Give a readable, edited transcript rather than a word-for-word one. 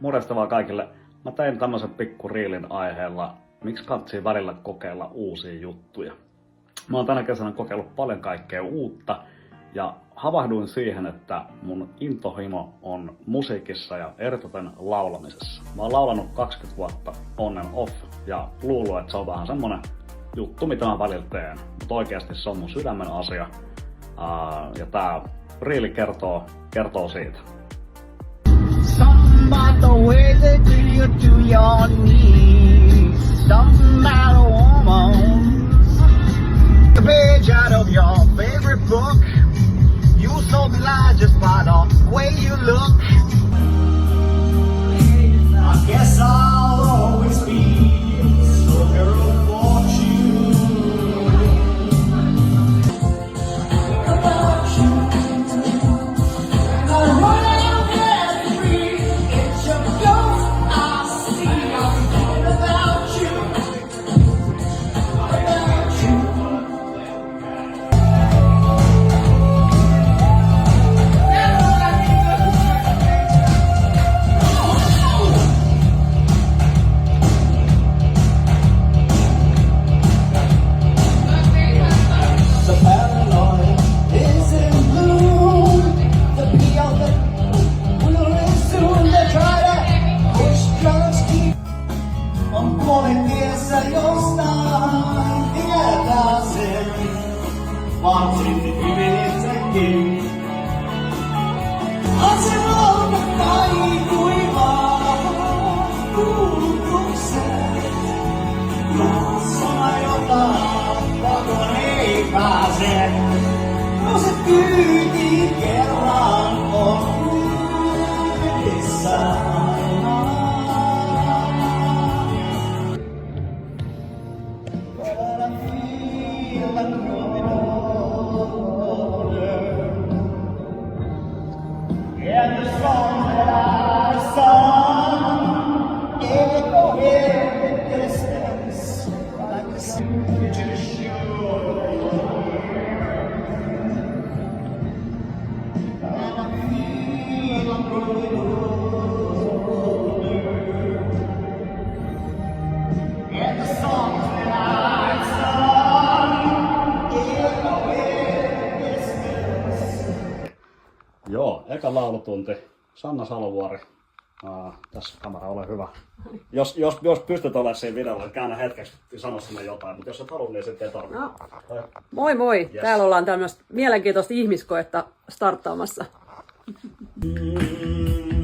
Morjesta vaan kaikille. Mä tein tämmösen pikku riilin aiheella, miksi katsii välillä kokeilla uusia juttuja. Mä oon tänä kesänä kokeillut paljon kaikkea uutta ja havahduin siihen, että mun intohimo on musiikissa ja eritoten laulamisessa. Mä oon laulanut 20 vuotta on and off ja luullut, että se on vähän semmonen juttu, mitä mä välillä teen. Mutta oikeasti se on mun sydämen asia ja tää riili kertoo siitä. Something about the way they do you to your knees. Something about a woman. The page out of your favorite book. You so blind just by the way you look. I guess I'll always be so girl for you. About you. I'm running every free. It's your ghost I see. I'm thinking about you. About you. The paranoia is in bloom. The peel that will soon. They try to push drugs keep on pulling this at your style. Yeah, that's it. Wanting to give it again. I said, oh, the night we are. Ooh, sad. Sono io poco nei case. Cose più di guerra che sai. But I feel like growing older. And the song that I sung echo in the distance like a future shore. And I feel I'm growing older. And the songs that I sung echo in the distance. Joo, eka laulutunti. Sanna Salovuori. Tässä kamera, ole hyvä. Jos pystyt olemaan siinä videolla, niin käännä hetkeksi ja sano sinne jotain, mutta jos et halua, niin sitten ei tarvitse. No. Moi moi! Yes. Täällä ollaan tämmöistä mielenkiintoista ihmiskoetta starttaamassa. Mm.